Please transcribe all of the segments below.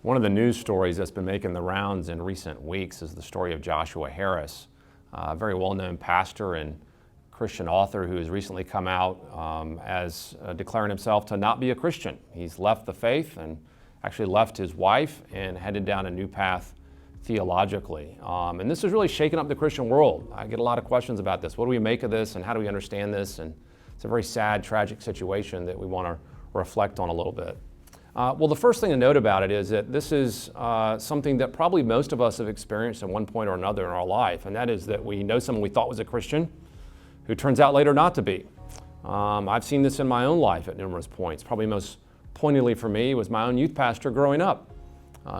One of the news stories that's been making the rounds in recent weeks is the story of Joshua Harris, a very well-known pastor and Christian author who has recently come out as declaring himself to not be a Christian. He's left the faith and actually left his wife and headed down a new path theologically. And this has really shaken up the Christian world. I get a lot of questions about this. What do we make of this and how do we understand this? And it's a very sad, tragic situation that we want to reflect on a little bit. Well, the first thing to note about it is that this is something that probably most of us have experienced at one point or another in our life, and that is that we know someone we thought was a Christian who turns out later not to be. I've seen this in my own life at numerous points. Probably most poignantly for me was my own youth pastor growing up,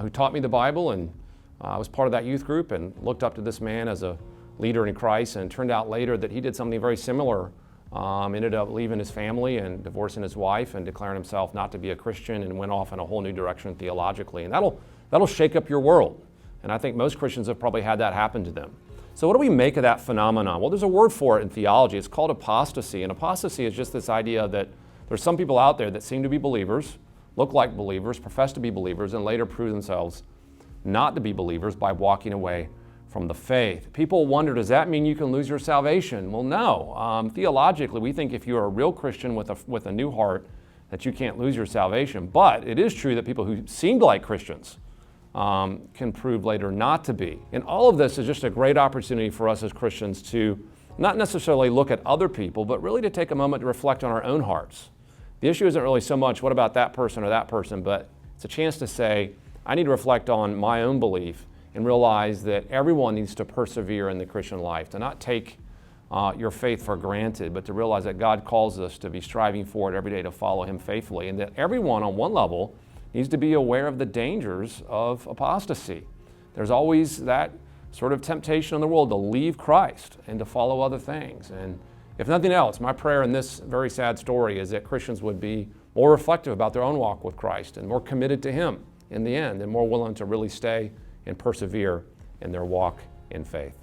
who taught me the Bible, and I was part of that youth group and looked up to this man as a leader in Christ, and it turned out later that he did something very similar. Ended up leaving his family and divorcing his wife and declaring himself not to be a Christian, and went off in a whole new direction theologically. And that'll shake up your world. And I think most Christians have probably had that happen to them. So what do we make of that phenomenon? Well, there's a word for it in theology. It's called apostasy. And apostasy is just this idea that there's some people out there that seem to be believers, look like believers, profess to be believers, and later prove themselves not to be believers by walking away from the faith. People wonder, does that mean you can lose your salvation? Well, no. Theologically, we think if you're a real Christian with a new heart, that you can't lose your salvation. But it is true that people who seemed like Christians can prove later not to be. And all of this is just a great opportunity for us as Christians to not necessarily look at other people, but really to take a moment to reflect on our own hearts. The issue isn't really so much what about that person, but it's a chance to say, I need to reflect on my own belief and realize that everyone needs to persevere in the Christian life, to not take your faith for granted, but to realize that God calls us to be striving for it every day to follow Him faithfully, and that everyone on one level needs to be aware of the dangers of apostasy. There's always that sort of temptation in the world to leave Christ and to follow other things. And if nothing else, my prayer in this very sad story is that Christians would be more reflective about their own walk with Christ and more committed to Him in the end, and more willing to really stay and persevere in their walk in faith.